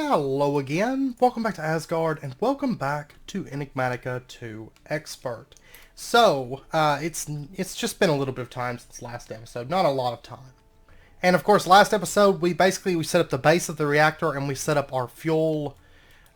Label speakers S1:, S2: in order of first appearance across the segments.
S1: Hello again, welcome back to Asgard, and welcome back to Enigmatica 2 Expert. So, it's just been a little bit of time since last episode, not a lot of time. And of course, last episode, we set up the base of the reactor, and we set up our fuel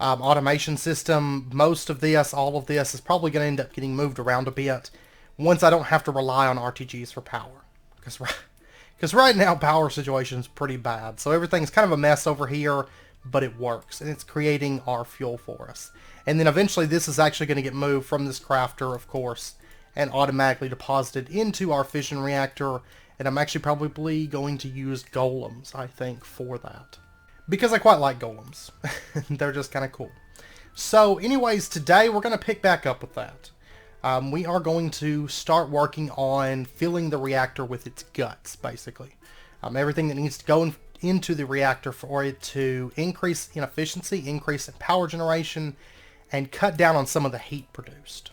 S1: automation system. Most of this, all of this, is probably going to end up getting moved around a bit, once I don't have to rely on RTGs for power. Because right now, power situation is pretty bad, so everything's kind of a mess over here, but it works, and it's creating our fuel for us. And then eventually this is actually going to get moved from this crafter, of course, and automatically deposited into our fission reactor, and I'm actually probably going to use golems, I think, for that. Because I quite like golems. They're just kind of cool. So anyways, today we're going to pick back up with that. We are going to start working on filling the reactor with its guts, basically. Everything that needs to go into the reactor for it to increase in efficiency, increase in power generation, and cut down on some of the heat produced.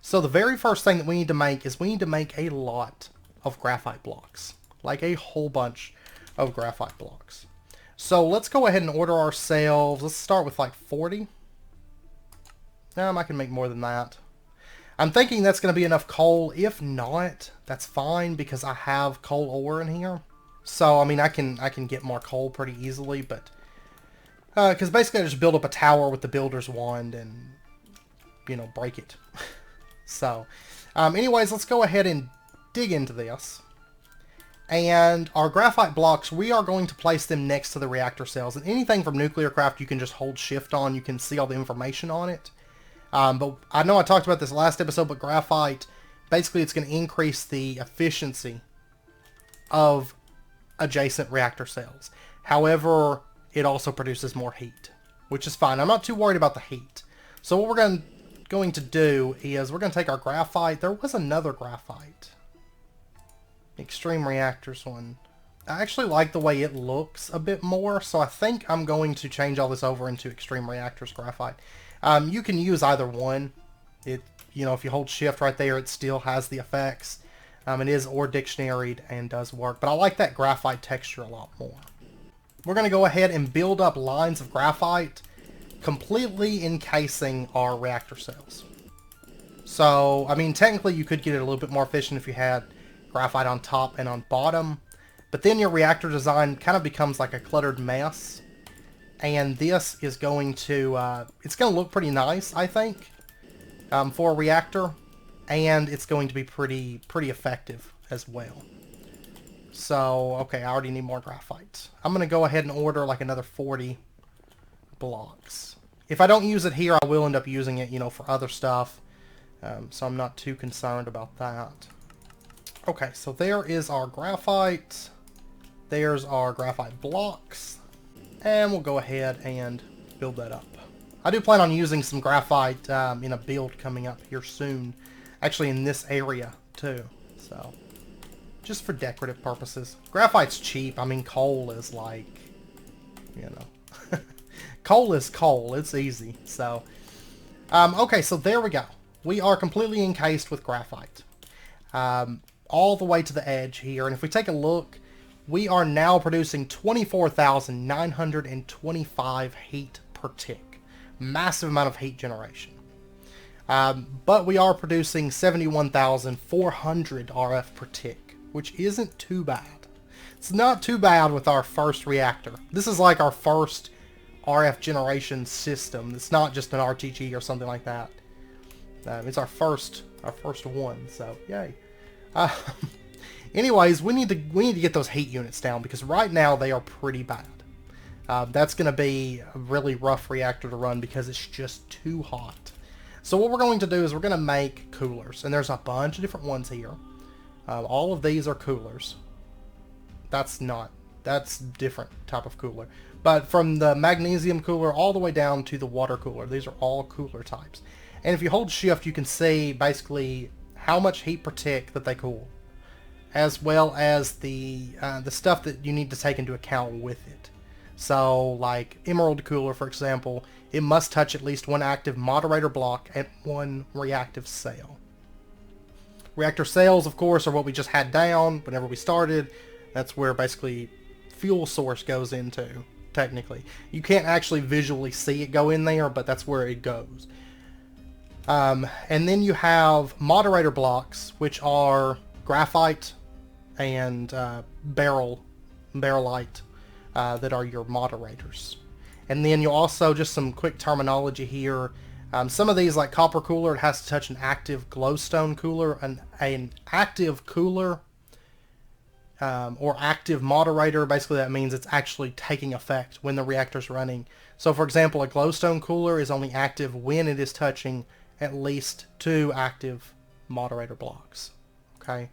S1: So the very first thing that we need to make is we need to make a lot of graphite blocks. Like a whole bunch of graphite blocks. So let's go ahead and order ourselves, let's start with like 40. I can make more than that. I'm thinking that's going to be enough coal. If not, that's fine because I have coal ore in here. So, I mean, I can get more coal pretty easily, but because basically I just build up a tower with the builder's wand and, you know, break it. So, anyways, let's go ahead and dig into this. And our graphite blocks, we are going to place them next to the reactor cells. And anything from Nuclearcraft you can just hold shift on. You can see all the information on it. But I know I talked about this last episode, but graphite, basically it's going to increase the efficiency of adjacent reactor cells. However, it also produces more heat, which is fine. I'm not too worried about the heat. So what we're going to do is we're going to take our graphite. There was another graphite. Extreme Reactors one. I actually like the way it looks a bit more, so I think I'm going to change all this over into Extreme Reactors graphite. You can use either one. If you hold shift right there, it still has the effects. It is ore dictionaried and does work, but I like that graphite texture a lot more. We're going to go ahead and build up lines of graphite, completely encasing our reactor cells. So, I mean, technically you could get it a little bit more efficient if you had graphite on top and on bottom, but then your reactor design kind of becomes like a cluttered mess. And this is going to, it's going to look pretty nice, I think, for a reactor. And it's going to be pretty effective as well. So, okay, I already need more graphite. I'm going to go ahead and order like another 40 blocks. If I don't use it here, I will end up using it, for other stuff. So I'm not too concerned about that. Okay, so there is our graphite. There's our graphite blocks. And we'll go ahead and build that up. I do plan on using some graphite in a build coming up here soon. Actually in this area too. So, just for decorative purposes. Graphite's cheap. I mean, coal is like, coal is coal. It's easy. So, okay, so there we go. We are completely encased with graphite. All the way to the edge here. And if we take a look, we are now producing 24,925 heat per tick. Massive amount of heat generation. But we are producing 71,400 RF per tick, which isn't too bad. It's not too bad with our first reactor. This is like our first RF generation system. It's not just an RTG or something like that. It's our first one, so yay. Anyways, we need to get those heat units down because right now they are pretty bad. That's going to be a really rough reactor to run because it's just too hot. So what we're going to do is we're going to make coolers. And there's a bunch of different ones here. All of these are coolers. That's different type of cooler. But from the magnesium cooler all the way down to the water cooler. These are all cooler types. And if you hold shift, you can see basically how much heat per tick that they cool. As well as the stuff that you need to take into account with it. So, like Emerald Cooler, for example, it must touch at least one active moderator block and one reactive cell. Reactor cells, of course, are what we just had down whenever we started. That's where basically fuel source goes into. technically. You can't actually visually see it go in there, but that's where it goes. And then you have moderator blocks, which are graphite and barrelite that are your moderators. And then you also, just some quick terminology here, some of these, like copper cooler, it has to touch an active glowstone cooler, an active cooler, or active moderator. Basically that means it's actually taking effect when the reactor's running. So for example, a glowstone cooler is only active when it is touching at least 2 active moderator blocks. Okay,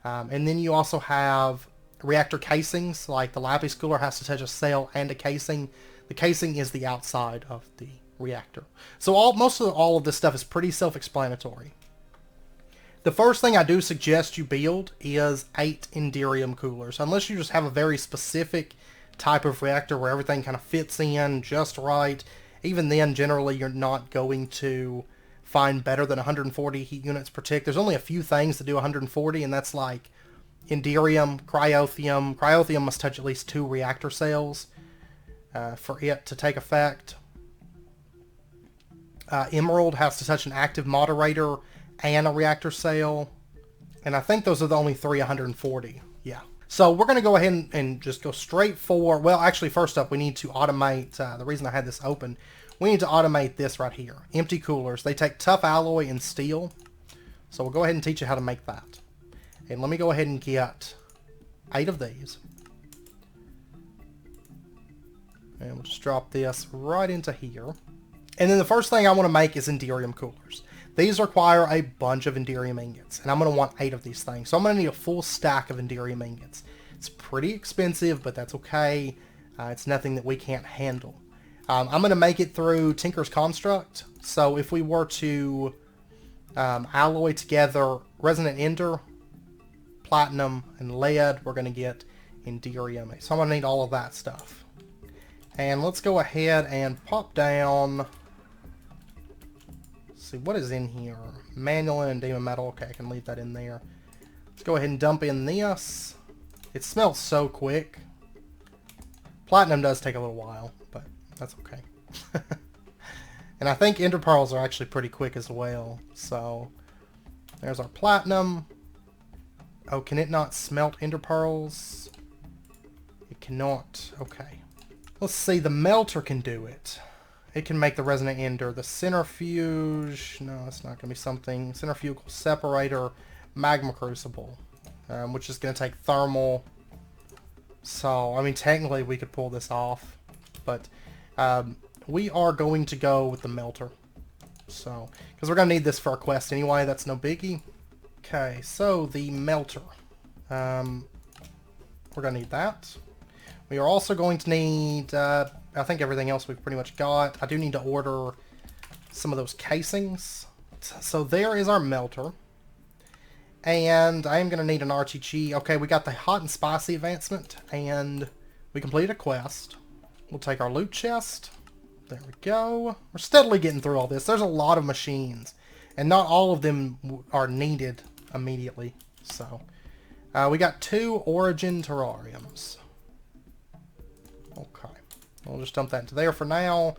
S1: and then you also have reactor casings, like the lapis cooler has to touch a cell and a casing. The casing is the outside of the reactor. So all of this stuff is pretty self-explanatory. The first thing I do suggest you build is 8 Indium Coolers, unless you just have a very specific type of reactor where everything kind of fits in just right. Even then, generally, you're not going to find better than 140 heat units per tick. There's only a few things that do 140, and that's like Indium, Cryothium. Cryothium must touch at least 2 reactor cells for it to take effect. Emerald has to touch an active moderator and a reactor cell. And I think those are the only 3 140. Yeah. So we're going to go ahead and just go straight for... Well, actually, first up, we need to automate... the reason I had this open, we need to automate this right here. Empty coolers. They take tough alloy and steel. So we'll go ahead and teach you how to make that. And let me go ahead and get 8 of these. And we'll just drop this right into here. And then the first thing I want to make is Indium Coolers. These require a bunch of Indium ingots, and I'm going to want 8 of these things. So I'm going to need a full stack of Indium ingots. It's pretty expensive, but that's okay. It's nothing that we can't handle. I'm going to make it through Tinker's Construct. So if we were to alloy together resonant ender, platinum, and lead, we're going to get Indium. So I'm going to need all of that stuff. And let's go ahead and pop down... See what is in here. Manulin and demon metal. Okay, I can leave that in there. Let's go ahead and dump in this. It smells so quick. Platinum does take a little while, but that's okay. And I think ender pearls are actually pretty quick as well. So there's our platinum. Oh, can it not smelt ender pearls? It cannot. Okay. Let's see, the melter can do it. It can make the resonant ender. The centrifuge, no, it's not going to be something. Centrifugal separator, magma crucible, which is going to take thermal. So, I mean, technically we could pull this off, but we are going to go with the melter. So, because we're going to need this for our quest anyway, that's no biggie. Okay, so the melter. We're going to need that. We are also going to need, I think everything else we've pretty much got. I do need to order some of those casings. So there is our melter. And I am going to need an RTG. Okay, we got the hot and spicy advancement. And we completed a quest. We'll take our loot chest. There we go. We're steadily getting through all this. There's a lot of machines. And not all of them are needed immediately. So, we got 2 origin terrariums. Okay, we'll just dump that into there for now.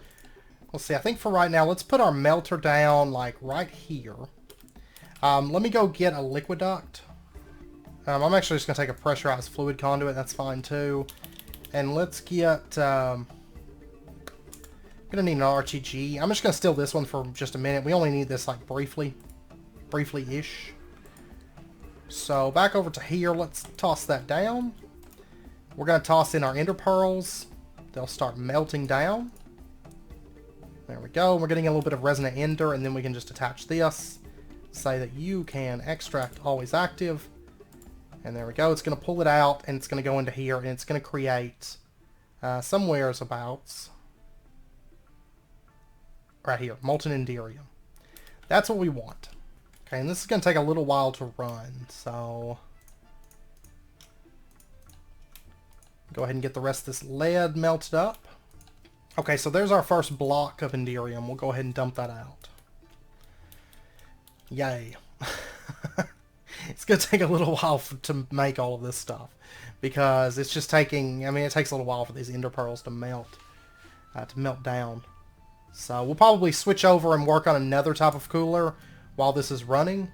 S1: Let's see, I think for right now, let's put our melter down, like, right here. Let me go get a liquid duct. I'm actually just going to take a pressurized fluid conduit, that's fine too. And let's get, I'm going to need an RTG. I'm just going to steal this one for just a minute. We only need this, like, briefly-ish. So, back over to here, let's toss that down. We're going to toss in our ender pearls. They'll start melting down. There we go. We're getting a little bit of resonant ender, and then we can just attach this. Say that you can extract always active. And there we go. It's going to pull it out, and it's going to go into here, and it's going to create somewheres abouts. Right here. Molten Indium. That's what we want. Okay, and this is going to take a little while to run, so... Go ahead and get the rest of this lead melted up. Okay, so there's our first block of Indium. We'll go ahead and dump that out. Yay. it's going to take a little while to make all of this stuff. Because it's just taking, I mean, it takes a little while for these ender pearls to melt down. So we'll probably switch over and work on another type of cooler while this is running.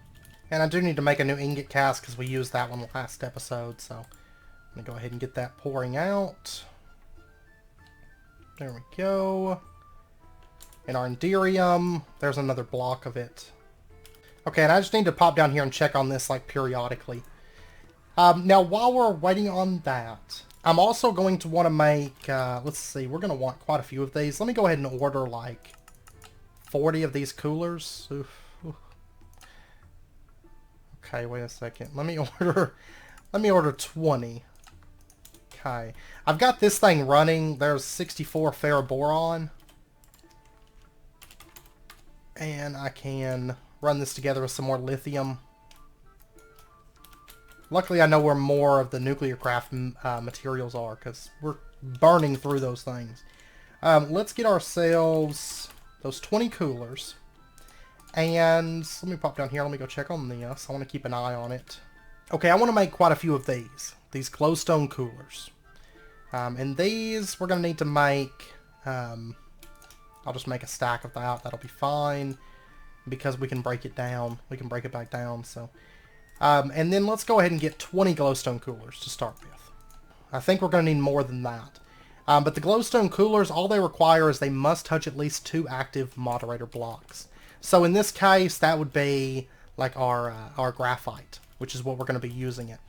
S1: And I do need to make a new ingot cask because we used that one last episode. So I'm going to go ahead and get that pouring out. There we go. And our Enderium, there's another block of it. Okay, and I just need to pop down here and check on this like periodically. Now, while we're waiting on that, I'm also going to want to make, let's see, we're going to want quite a few of these. Let me go ahead and order like 40 of these coolers. Oof. Okay, wait a second. Let me order 20. Okay. I've got this thing running. There's 64 ferroboron. And I can run this together with some more lithium. Luckily, I know where more of the Nuclearcraft materials are, because we're burning through those things. Let's get ourselves those 20 coolers. And let me pop down here. Let me go check on this. I want to keep an eye on it. Okay, I want to make quite a few of these Glowstone Coolers. And these, we're going to need to make... I'll just make a stack of that. That'll be fine. Because we can break it down. We can break it back down, so... and then let's go ahead and get 20 Glowstone Coolers to start with. I think we're going to need more than that. But the Glowstone Coolers, all they require is they must touch at least 2 active moderator blocks. So in this case, that would be like our graphite, which is what we're going to be using it.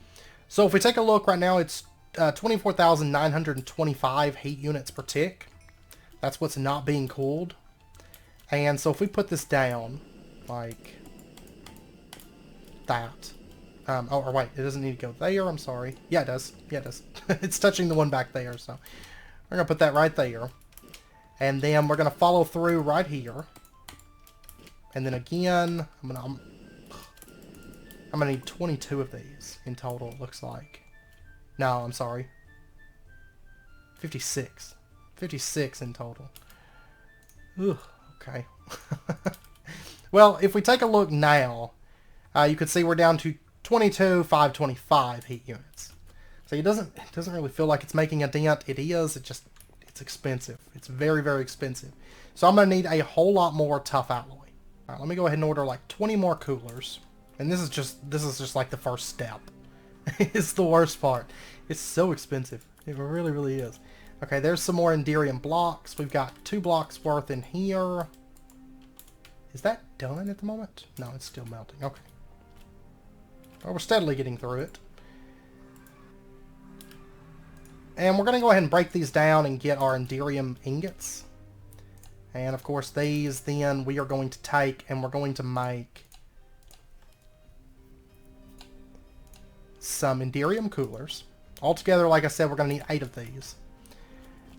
S1: So if we take a look right now, it's 24,925 heat units per tick. That's what's not being cooled. And so if we put this down, like that. Oh, or wait, it doesn't need to go there, I'm sorry. Yeah, it does. Yeah, it does. It's touching the one back there, so we're going to put that right there. And then we're going to follow through right here. And then again, I'm going to need 22 of these in total, it looks like. No, I'm sorry. 56. 56 in total. Ugh, okay. Well, if we take a look now, you can see we're down to 22,525 heat units. So it doesn't really feel like it's making a dent. It is. It's expensive. It's very, very expensive. So I'm going to need a whole lot more tough alloy. All right, let me go ahead and order like 20 more coolers. And this is just like the first step. It's the worst part. It's so expensive. It really, really is. Okay, there's some more Enderium blocks. We've got 2 blocks worth in here. Is that done at the moment? No, it's still melting. Okay. Well, we're steadily getting through it. And we're going to go ahead and break these down and get our Enderium ingots. And of course these then we are going to take and we're going to make some Enderium Coolers. Altogether, like I said, we're going to need 8 of these.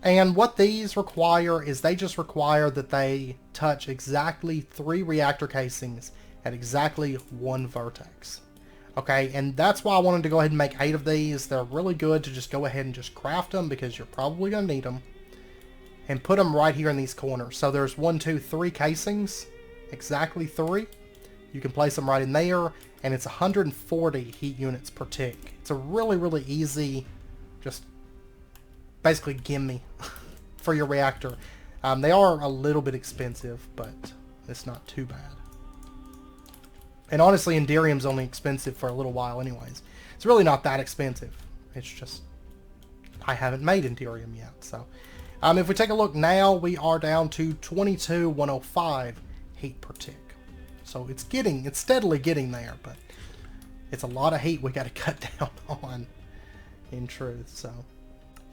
S1: And what these require is they just require that they touch exactly 3 reactor casings at exactly 1 vertex. Okay, and that's why I wanted to go ahead and make 8 of these. They're really good to just go ahead and just craft them because you're probably going to need them. And put them right here in these corners. So there's 1, 2, 3 casings. Exactly 3. You can place them right in there. And it's 140 heat units per tick. It's a really, really easy, just basically gimme for your reactor. They are a little bit expensive, but it's not too bad. And honestly, Enderium's only expensive for a little while anyways. It's really not that expensive. It's just, I haven't made Enderium yet. So, if we take a look now, we are down to 22,105 heat per tick. So it's steadily getting there, but it's a lot of heat we got to cut down on, in truth. So,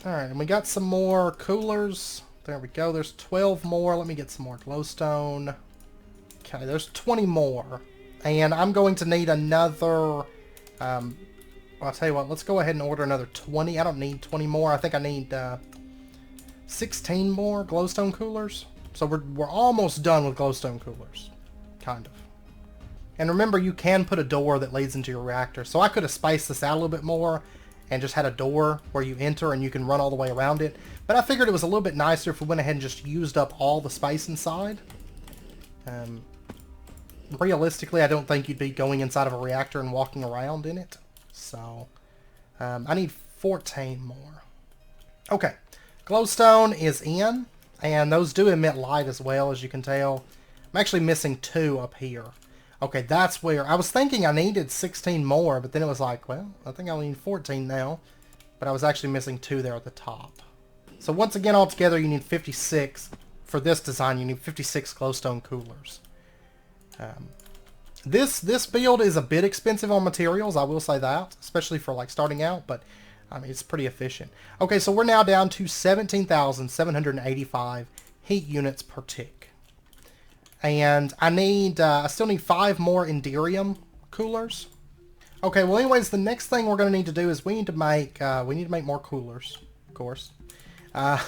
S1: alright, and we got some more coolers. There we go. There's 12 more. Let me get some more glowstone. Okay, there's 20 more. And I'm going to need another, well, I'll tell you what, let's go ahead and order another 20. I don't need 20 more. I think I need 16 more glowstone coolers. So we're almost done with glowstone coolers. Kind of. And remember, you can put a door that leads into your reactor. So I could have spaced this out a little bit more and just had a door where you enter and you can run all the way around it. But I figured it was a little bit nicer if we went ahead and just used up all the space inside. realistically, I don't think you'd be going inside of a reactor and walking around in it. So, I need 14 more. Okay, glowstone is in, and those do emit light as well, as you can tell. I'm actually missing 2 up here. Okay, that's where... I was thinking I needed 16 more, but then it was like, well, I think I only need 14 now. But I was actually missing 2 there at the top. So once again, altogether, you need 56. For this design, you need 56 glowstone coolers. This build is a bit expensive on materials, I will say that. Especially for, like, starting out, but... I mean, it's pretty efficient. Okay, so we're now down to 17,785 heat units per tick. And I still need 5 more Indium Coolers. Okay, well anyways, the next thing we're going to need to do is we need to make more coolers, of course. Let's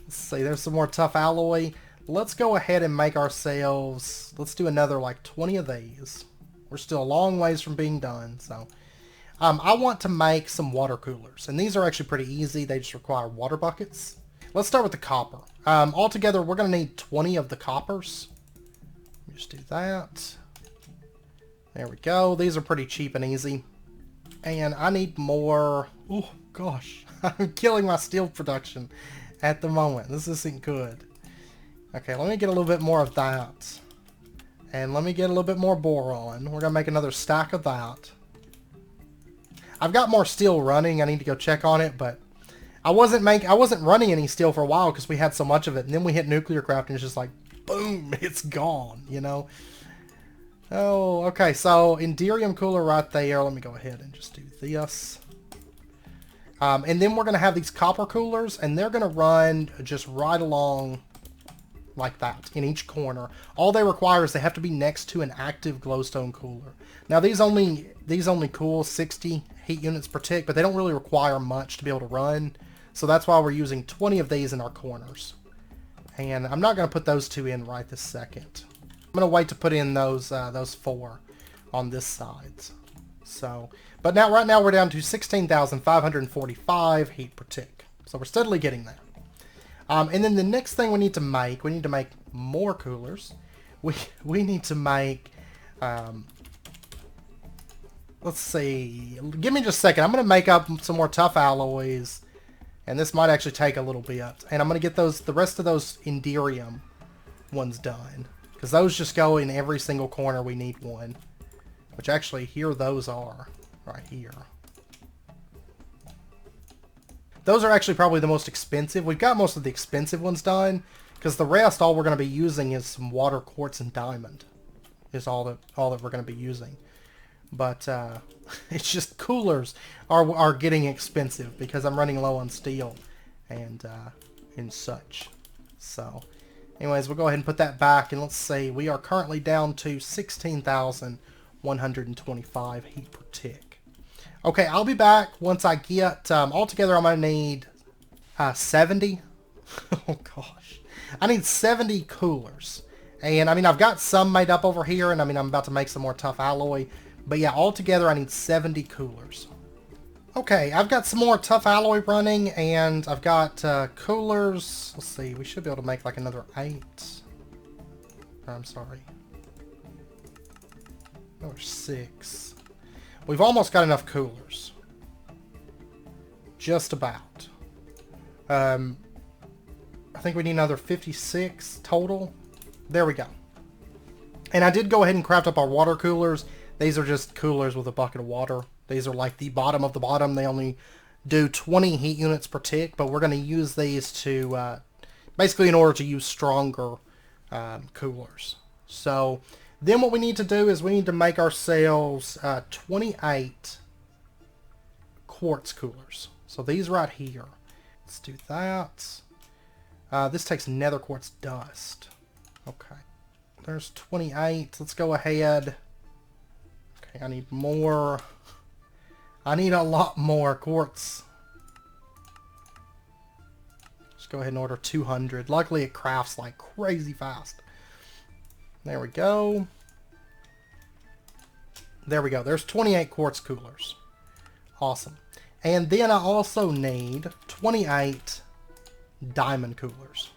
S1: see, there's some more tough alloy. Let's go ahead and make ourselves, let's do another like 20 of these. We're still a long ways from being done, so... I want to make some water coolers, and these are actually pretty easy. They just require water buckets. Let's start with the copper. Altogether, we're going to need 20 of the coppers. Let me just do that. There we go. These are pretty cheap and easy. And I need more... Oh, gosh. I'm killing my steel production at the moment. This isn't good. Okay, let me get a little bit more of that. And let me get a little bit more boron. We're going to make another stack of that. I've got more steel running. I need to go check on it, but I wasn't running any steel for a while because we had so much of it, and then we hit Nuclearcraft and it's just like boom, it's gone, you know. Oh, okay, so Indium Cooler right there. Let me go ahead and just do this. And then we're going to have these copper coolers, and they're going to run just right along like that in each corner. All they require is they have to be next to an active glowstone cooler. Now these only cool 60 heat units per tick, but they don't really require much to be able to run. So that's why we're using 20 of these in our corners. And I'm not going to put those 2 in right this second. I'm going to wait to put in those 4 on this side. So, but now right now we're down to 16,545 heat per tick. So we're steadily getting there. And then the next thing we need to make more coolers. We need to make, let's see, give me just a second. I'm going to make up some more tough alloys, and this might actually take a little bit. And I'm going to get the rest of those Indium ones done, because those just go in every single corner. We need one, which actually here those are, right here. Those are actually probably the most expensive. We've got most of the expensive ones done, because the rest, all we're going to be using is some water, quartz, and diamond. Is all that we're going to be using. But it's just coolers are getting expensive because I'm running low on steel and such. So, anyways, we'll go ahead and put that back, and let's see. We are currently down to 16,125 heat per tick. Okay, I'll be back once I get, altogether I'm going to need 70. Oh gosh. I need 70 coolers. And I mean, I've got some made up over here, and I mean, I'm about to make some more tough alloy. But yeah, altogether I need 70 coolers. Okay, I've got some more tough alloy running, and I've got coolers. Let's see, we should be able to make like another 8. I'm sorry. Another 6. We've almost got enough coolers. Just about. I think we need another 56 total. There we go. And I did go ahead and craft up our water coolers. These are just coolers with a bucket of water. These are like the bottom of the bottom. They only do 20 heat units per tick, but we're going to use these to, basically in order to use stronger coolers. So then what we need to do is we need to make ourselves 28 quartz coolers. So these right here. Let's do that. This takes nether quartz dust. Okay. There's 28. Let's go ahead. Okay, I need more. I need a lot more quartz. Just go ahead and order 200. Luckily it crafts like crazy fast. There we go. There we go. There's 28 quartz coolers. Awesome. And then I also need 28 diamond coolers.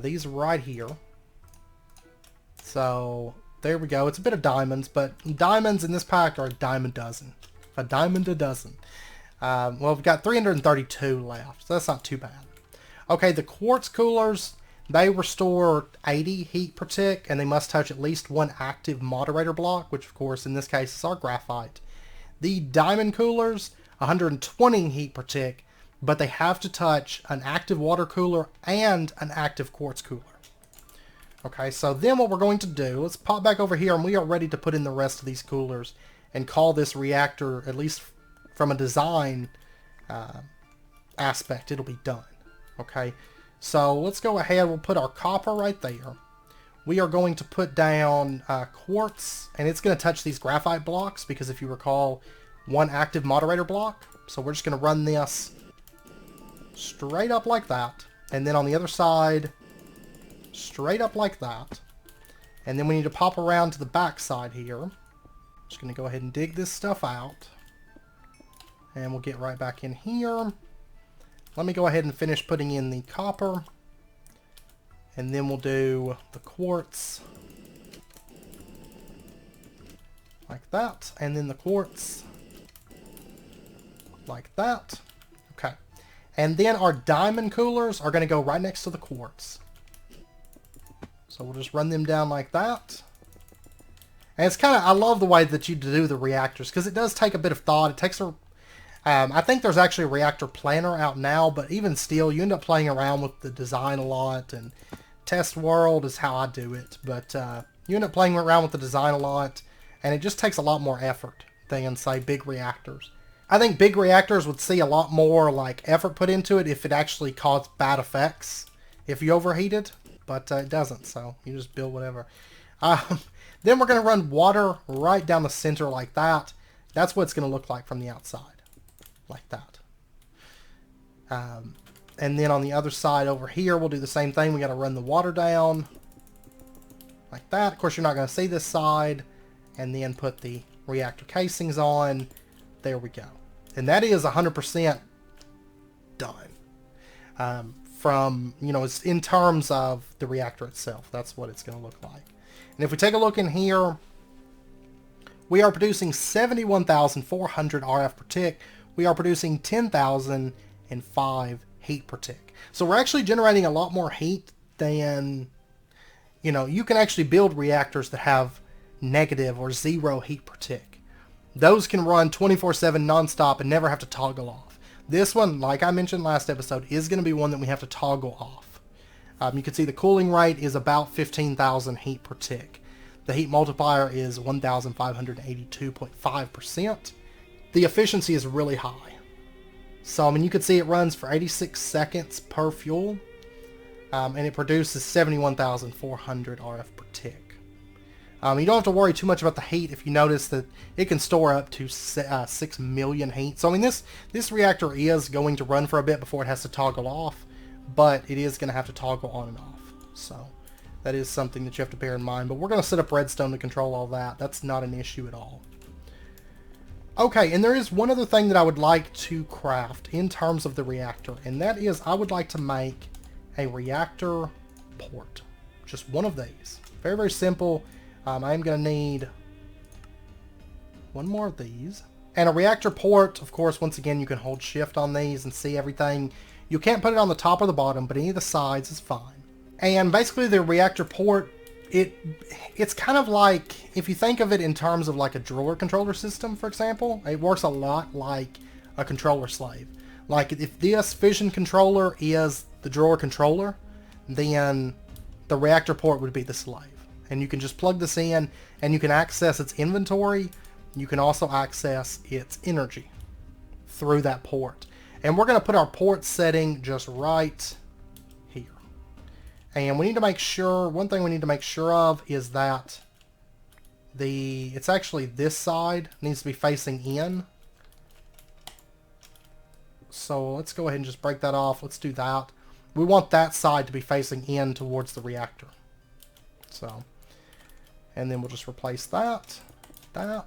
S1: These right here. So there we go. It's a bit of diamonds, but diamonds in this pack are a dime a dozen. A diamond a dozen. Well, we've got 332 left, so that's not too bad. Okay, the Quartz Coolers, they restore 80 heat per tick, and they must touch at least one active moderator block, which of course in this case is our graphite. The Diamond Coolers, 120 heat per tick, but they have to touch an active water cooler and an active quartz cooler. Okay, so then what we're going to do, let's pop back over here, and we are ready to put in the rest of these coolers and call this reactor, at least from a design aspect, it'll be done. Okay, so let's go ahead, we'll put our copper right there. We are going to put down quartz, and it's going to touch these graphite blocks, because if you recall, one active moderator block. So we're just going to run this straight up like that, and then on the other side, straight up like that. And then we need to pop around to the back side here. Just going to go ahead and dig this stuff out. And we'll get right back in here. Let me go ahead and finish putting in the copper. And then we'll do the quartz. Like that. And then the quartz. Like that. Okay. And then our diamond coolers are going to go right next to the quartz. So we'll just run them down like that. And it's kind of, I love the way that you do the reactors, because it does take a bit of thought. It takes a, I think there's actually a reactor planner out now, but even still, you end up playing around with the design a lot, and test world is how I do it. But you end up playing around with the design a lot, and it just takes a lot more effort than, say, big reactors. I think big reactors would see a lot more like effort put into it if it actually caused bad effects if you overheat it, but it doesn't, so you just build whatever. Then we're going to run water right down the center like that. That's what it's going to look like from the outside. Like that. And then on the other side over here, we'll do the same thing. We got to run the water down like that. Of course, you're not going to see this side. And then put the reactor casings on. There we go. And that is 100% done. From, you know, it's in terms of the reactor itself. That's what it's going to look like. And if we take a look in here, we are producing 71,400 RF per tick. We are producing 10,005 heat per tick. So we're actually generating a lot more heat than, you know, you can actually build reactors that have negative or 0 heat per tick. Those can run 24/7 nonstop and never have to toggle off. This one, like I mentioned last episode, is going to be one that we have to toggle off. You can see the cooling rate is about 15,000 heat per tick. The heat multiplier is 1,582.5%. The efficiency is really high. So, I mean, you can see it runs for 86 seconds per fuel. And it produces 71,400 RF per tick. You don't have to worry too much about the heat if you notice that it can store up to 6 million heat. So, I mean, this reactor is going to run for a bit before it has to toggle off. But it is going to have to toggle on and off. So that is something that you have to bear in mind. But we're going to set up redstone to control all that. That's not an issue at all. Okay, and there is one other thing that I would like to craft in terms of the reactor. And that is I would like to make a reactor port. Just one of these. Very, very simple. I am going to need one more of these. And a reactor port, of course, once again, you can hold shift on these and see everything. You can't put it on the top or the bottom, but any of the sides is fine. And basically the reactor port, it's kind of like, if you think of it in terms of like a drawer controller system, for example, it works a lot like a controller slave. Like if this Fission controller is the drawer controller, then the reactor port would be the slave. And you can just plug this in and you can access its inventory. You can also access its energy through that port. And we're going to put our port setting just right here. And we need to make sure, one thing we need to make sure of is that it's actually this side needs to be facing in. So let's go ahead and just break that off. Let's do that. We want that side to be facing in towards the reactor. So, and then we'll just replace that, and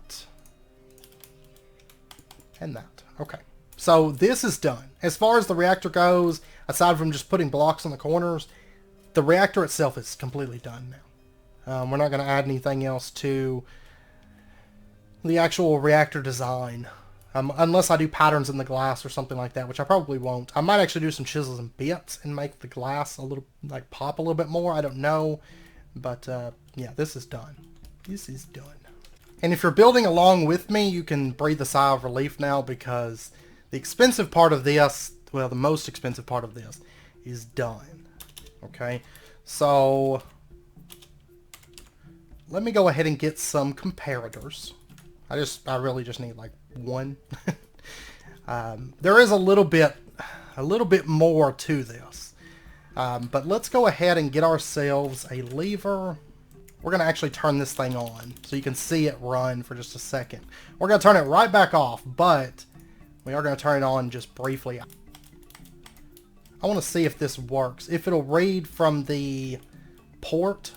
S1: that. Okay. So this is done. As far as the reactor goes, aside from just putting blocks on the corners, the reactor itself is completely done now. We're not going to add anything else to the actual reactor design. Unless I do patterns in the glass or something like that, which I probably won't. I might actually do some chisels and bits and make the glass a little, like, pop a little bit more. I don't know. But, yeah, this is done. This is done. And if you're building along with me, you can breathe a sigh of relief now, because the expensive part of this, well, the most expensive part of this is done. Okay? So, let me go ahead and get some comparators. I really just need like one. There is a little bit more to this. But let's go ahead and get ourselves a lever. We're going to actually turn this thing on so you can see it run for just a second. We're going to turn it right back off, but we are going to turn it on just briefly. I want to see if this works. If it'll read from the port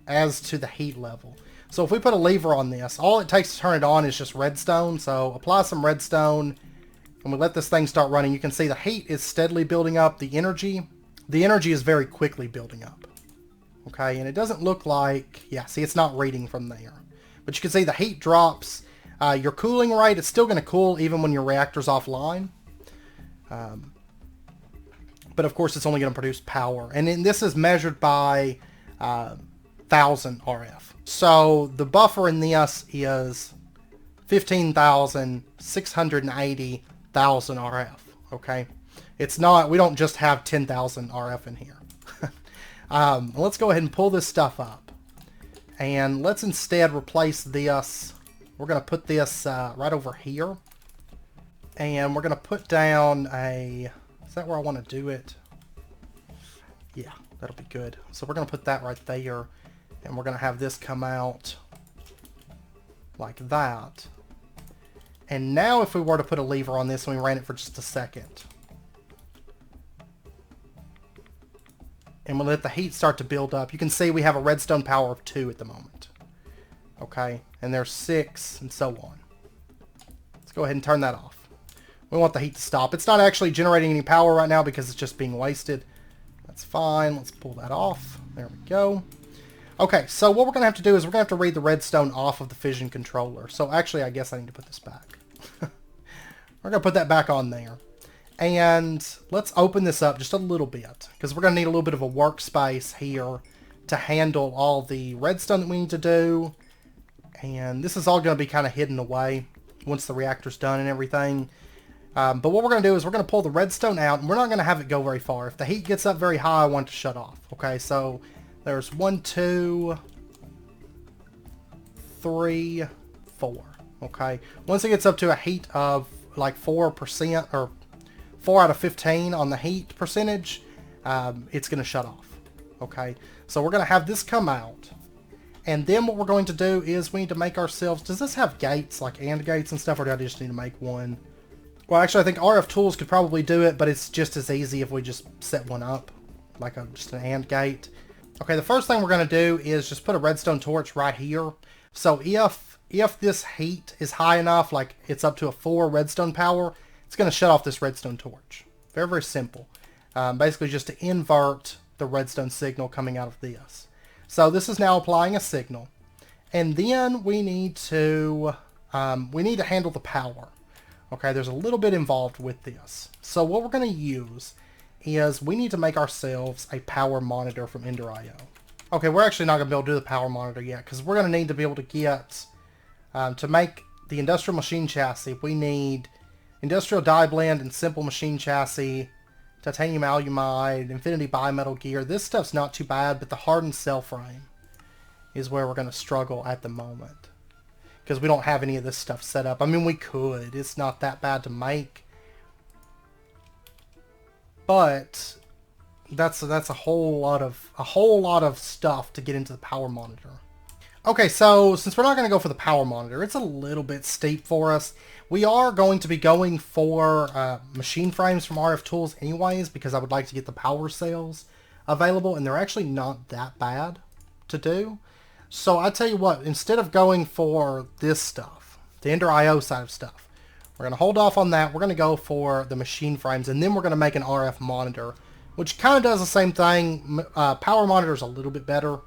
S1: as to the heat level. So if we put a lever on this, all it takes to turn it on is just redstone. So apply some redstone and we let this thing start running. You can see the heat is steadily building up. The energy is very quickly building up. Okay, and it doesn't look like, yeah, see, it's not reading from there. But you can see the heat drops. Your cooling rate, it's still going to cool even when your reactor's offline. But of course, it's only going to produce power. And then this is measured by 1000 RF. So the buffer in this is 15,680,000 RF. Okay, it's not, we don't just have 10,000 RF in here. Let's go ahead and pull this stuff up. And let's instead replace this. We're going to put this right over here. And we're going to put down a... Is that where I want to do it? Yeah, that'll be good. So we're going to put that right there. And we're going to have this come out like that. And now if we were to put a lever on this and we ran it for just a second. And we'll let the heat start to build up. You can see we have a redstone power of 2 at the moment. Okay, and there's 6 and so on. Let's go ahead and turn that off. We want the heat to stop. It's not actually generating any power right now because it's just being wasted. That's fine. Let's pull that off. There we go. Okay, so what we're going to have to do is we're going to have to read the redstone off of the fission controller. So actually, I guess I need to put this back. We're going to put that back on there. And let's open this up just a little bit, because we're going to need a little bit of a workspace here to handle all the redstone that we need to do. And this is all going to be kind of hidden away once the reactor's done and everything. But what we're going to do is we're going to pull the redstone out, and we're not going to have it go very far. If the heat gets up very high, I want it to shut off. Okay, so there's 1, 2, 3, 4. Okay, once it gets up to a heat of like 4% or 4 out of 15 on the heat percentage, it's going to shut off. Okay, so we're going to have this come out, and then what we're going to do is we need to make ourselves, does this have gates, like AND gates and stuff, or do I just need to make one? Well, actually I think RF Tools could probably do it, but it's just as easy if we just set one up, like just an AND gate. Okay, the first thing we're going to do is just put a redstone torch right here. So if this heat is high enough, like it's up to a 4 redstone power, it's going to shut off this redstone torch. Very, very simple. Basically just to invert the redstone signal coming out of this. So this is now applying a signal. And then we need to handle the power. Okay, there's a little bit involved with this. So what we're going to use is we need to make ourselves a power monitor from Ender.io. Okay, we're actually not going to be able to do the power monitor yet, because we're going to need to be able to get, to make the industrial machine chassis, we need industrial die blend and simple machine chassis, titanium alumide, infinity bimetal gear. This stuff's not too bad, but the hardened cell frame is where we're going to struggle at the moment, because we don't have any of this stuff set up. I mean, we could. It's not that bad to make, but that's a whole lot of stuff to get into the power monitor. Okay, so since we're not going to go for the power monitor, it's a little bit steep for us. We are going to be going for machine frames from RF Tools anyways, because I would like to get the power cells available, and they're actually not that bad to do. So I tell you what, instead of going for this stuff, the Ender.io side of stuff, we're going to hold off on that. We're going to go for the machine frames, and then we're going to make an RF monitor, which kind of does the same thing. Power monitor is a little bit better.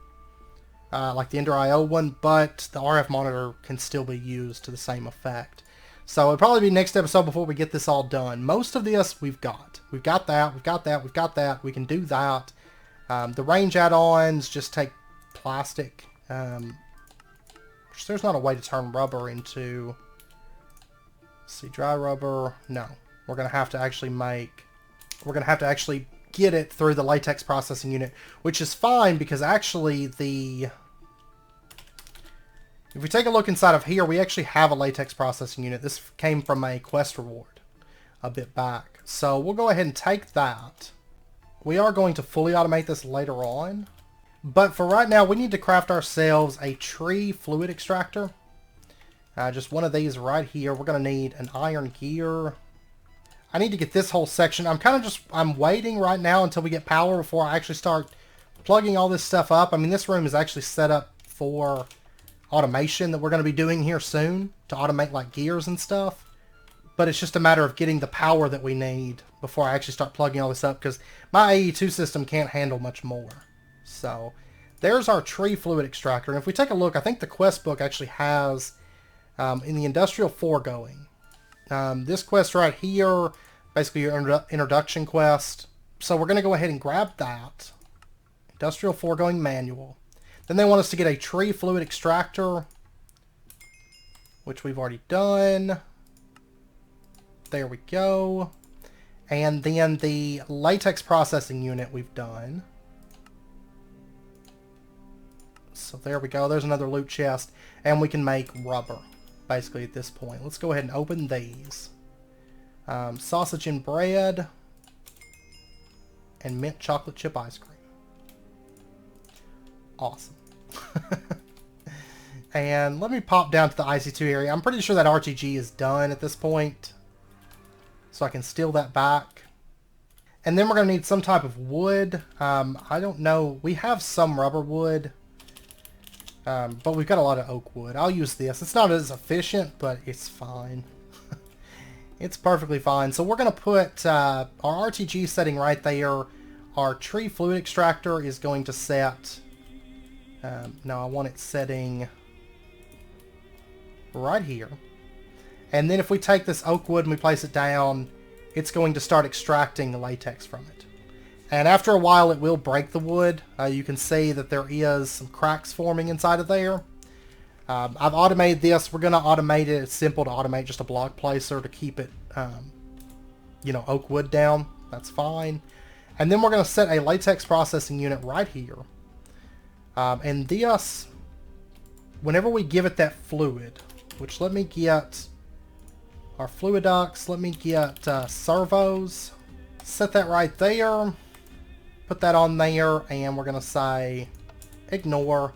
S1: like the Ender IO one, but the RF monitor can still be used to the same effect. So it'll probably be next episode before we get this all done. Most of this we've got. We've got that, we've got that, we've got that. We can do that. The range add-ons just take plastic. There's not a way to turn rubber into... Let's see, dry rubber. No. We're going to have to actually make... We're going to have to actually get it through the latex processing unit, which is fine because actually the... If we take a look inside of here, we actually have a latex processing unit. This came from a quest reward a bit back. So we'll go ahead and take that. We are going to fully automate this later on. But for right now, we need to craft ourselves a tree fluid extractor. Just one of these right here. We're going to need an iron gear. I need to get this whole section. I'm waiting right now until we get power before I actually start plugging all this stuff up. I mean, this room is actually set up for automation that we're going to be doing here soon to automate like gears and stuff. But it's just a matter of getting the power that we need before I actually start plugging all this up, because my AE2 system can't handle much more. So there's our tree fluid extractor. And if we take a look, I think the quest book actually has in the industrial foregoing. This quest right here, basically your introduction quest. So we're going to go ahead and grab that. Industrial foregoing manual. Then they want us to get a tree fluid extractor, which we've already done. There we go. And then the latex processing unit we've done. So there we go. There's another loot chest. And we can make rubber, basically, at this point. Let's go ahead and open these. Sausage and bread. And mint chocolate chip ice cream. Awesome. And let me pop down to the IC2 area. I'm pretty sure that RTG is done at this point. So I can steal that back. And then we're going to need some type of wood. I don't know. We have some rubber wood. But we've got a lot of oak wood. I'll use this. It's not as efficient, but it's fine. It's perfectly fine. So we're going to put our RTG setting right there. Our tree fluid extractor is going to set... no, I want it setting right here. And then if we take this oak wood and we place it down, it's going to start extracting the latex from it. And after a while, it will break the wood. You can see that there is some cracks forming inside of there. I've automated this. We're going to automate it. It's simple to automate, just a block placer to keep it, you know, oak wood down. That's fine. And then we're going to set a latex processing unit right here. And this, whenever we give it that fluid, which let me get our fluid ducts, let me get servos, set that right there, put that on there, and we're going to say ignore,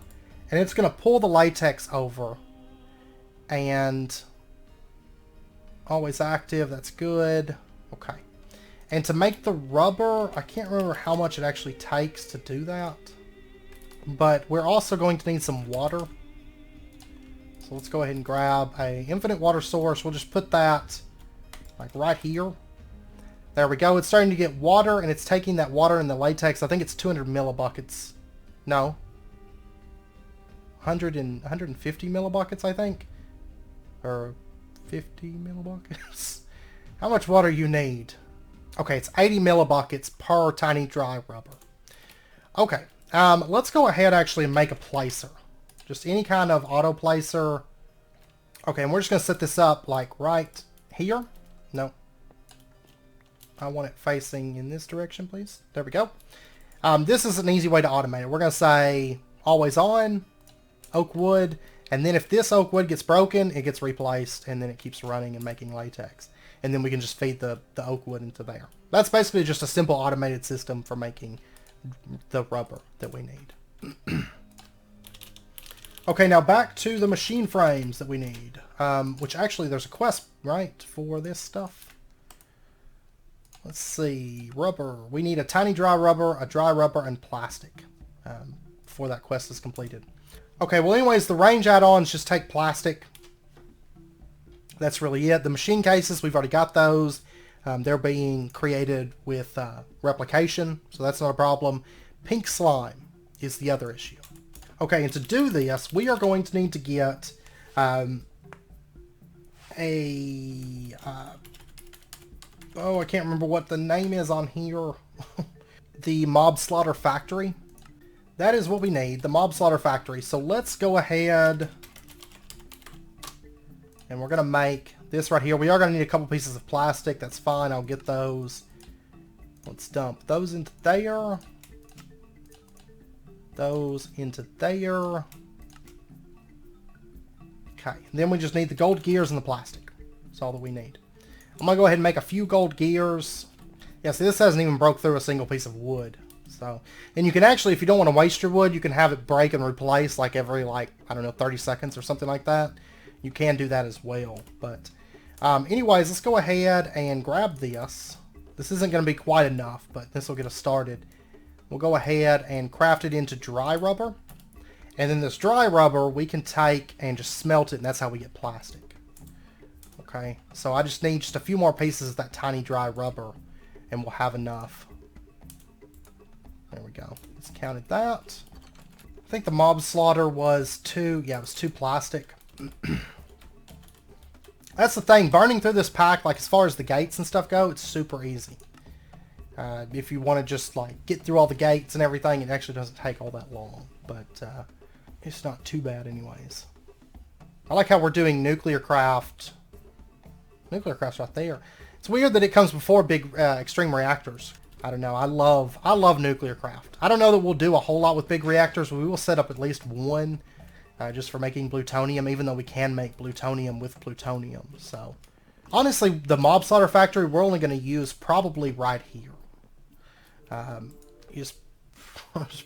S1: and it's going to pull the latex over, and always active, that's good, okay. And to make the rubber, I can't remember how much it actually takes to do that. But we're also going to need some water. So let's go ahead and grab a infinite water source. We'll just put that like right here. There we go. It's starting to get water, and it's taking that water in the latex. I think it's 200 millibuckets. No. 150 millibuckets, I think. Or 50 millibuckets. How much water you need? Okay, it's 80 millibuckets per tiny dry rubber. Okay. Let's go ahead actually and make a placer. Just any kind of auto placer. Okay, and we're just going to set this up like right here. No. I want it facing in this direction, please. There we go. This is an easy way to automate it. We're going to say always on, oak wood, and then if this oak wood gets broken, it gets replaced, and then it keeps running and making latex. And then we can just feed the oak wood into there. That's basically just a simple automated system for making the rubber that we need. Okay, now back to the machine frames that we need. Which actually there's a quest, right, for this stuff. Let's see. Rubber. We need a tiny dry rubber, a dry rubber, and plastic before that quest is completed. Okay, well anyways, the range add-ons just take plastic. That's really it. The machine cases, we've already got those. They're being created with replication, so that's not a problem. Pink slime is the other issue. Okay, and to do this, we are going to need to get oh, I can't remember what the name is on here. The mob slaughter factory. That is what we need, the mob slaughter factory. So let's go ahead and we're going to make this right here. We are going to need a couple pieces of plastic. That's fine. I'll get those. Let's dump those into there. Those into there. Okay, and then we just need the gold gears and the plastic. That's all that we need. I'm going to go ahead and make a few gold gears. Yeah, see, this hasn't even broke through a single piece of wood. So, and you can actually, if you don't want to waste your wood, you can have it break and replace like every, like, I don't know, 30 seconds or something like that. You can do that as well. But anyways, let's go ahead and grab this. This isn't going to be quite enough, but this will get us started. We'll go ahead and craft it into dry rubber. And then this dry rubber, we can take and just smelt it, and that's how we get plastic. Okay, so I just need just a few more pieces of that tiny dry rubber, and we'll have enough. There we go. Let's count that. I think the mob slaughter was 2, yeah, it was 2 plastic. That's the thing, burning through this pack, like as far as the gates and stuff go, it's super easy. If you want to just like get through all the gates and everything, it actually doesn't take all that long, but it's not too bad anyways. I like how we're doing Nuclearcraft. Nuclearcraft's right there. It's weird that it comes before big extreme reactors. I don't know. I love Nuclearcraft. I don't know that we'll do a whole lot with big reactors, but we will set up at least one just for making plutonium, even though we can make plutonium with plutonium. So, honestly, the mob slaughter factory we're only going to use probably right here. Is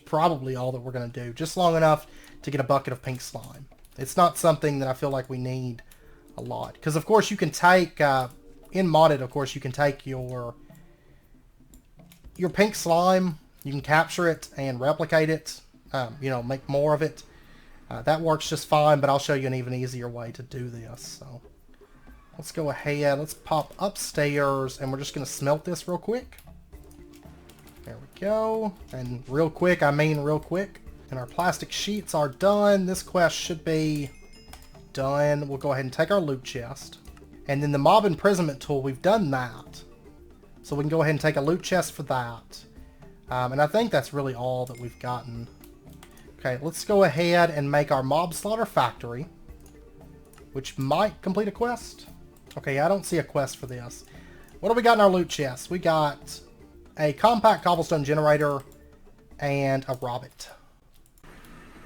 S1: probably all that we're going to do. Just long enough to get a bucket of pink slime. It's not something that I feel like we need a lot. Because, of course, you can take, in modded, of course, you can take your pink slime, you can capture it and replicate it, you know, make more of it. That works just fine, but I'll show you an even easier way to do this. So let's go ahead, let's pop upstairs, and we're just going to smelt this real quick. There we go. And real quick, I mean real quick. And our plastic sheets are done. This quest should be done. We'll go ahead and take our loot chest. And then the mob imprisonment tool, we've done that. So we can go ahead and take a loot chest for that. And I think that's really all that we've gotten. Okay, let's go ahead and make our mob slaughter factory, which might complete a quest. Okay, I don't see a quest for this. What do we got in our loot chest? We got a compact cobblestone generator and a robot.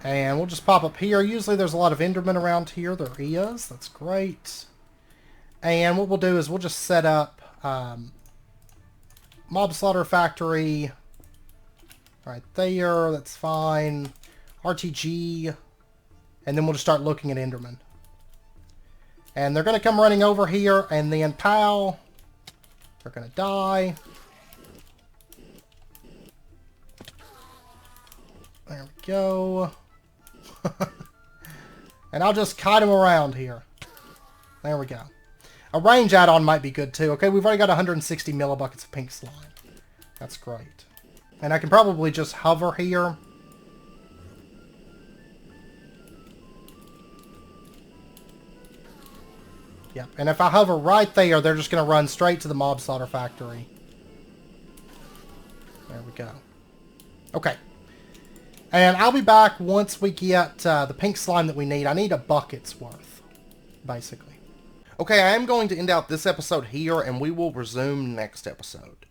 S1: And we'll just pop up here. Usually there's a lot of Endermen around here. There is. That's great. And what we'll do is we'll just set up mob slaughter factory right there. That's fine. RTG. And then we'll just start looking at Endermen. And they're going to come running over here, and then pow, they're going to die. There we go. And I'll just kite them around here. There we go. A range add-on might be good too. Okay, we've already got 160 millibuckets of pink slime. That's great. And I can probably just hover here. Yep, and if I hover right there, they're just going to run straight to the mob slaughter factory. There we go. Okay. And I'll be back once we get the pink slime that we need. I need a bucket's worth, basically. Okay, I am going to end out this episode here, and we will resume next episode.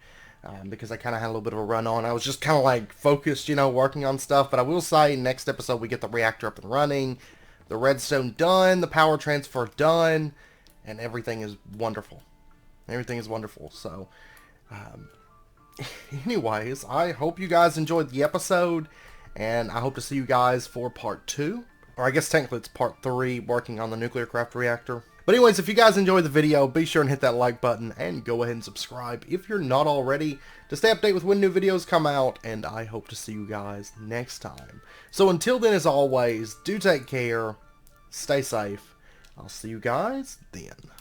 S1: Because I kind of had a little bit of a run on. I was just kind of like focused, you know, working on stuff. But I will say, next episode we get the reactor up and running, the redstone done, the power transfer done, and everything is wonderful. Everything is wonderful. So, anyways, I hope you guys enjoyed the episode. And I hope to see you guys for part 2. Or I guess technically it's part 3, working on the Nuclearcraft reactor. But anyways, if you guys enjoyed the video, be sure and hit that like button. And go ahead and subscribe if you're not already, to stay updated with when new videos come out. And I hope to see you guys next time. So until then, as always, do take care. Stay safe. I'll see you guys then.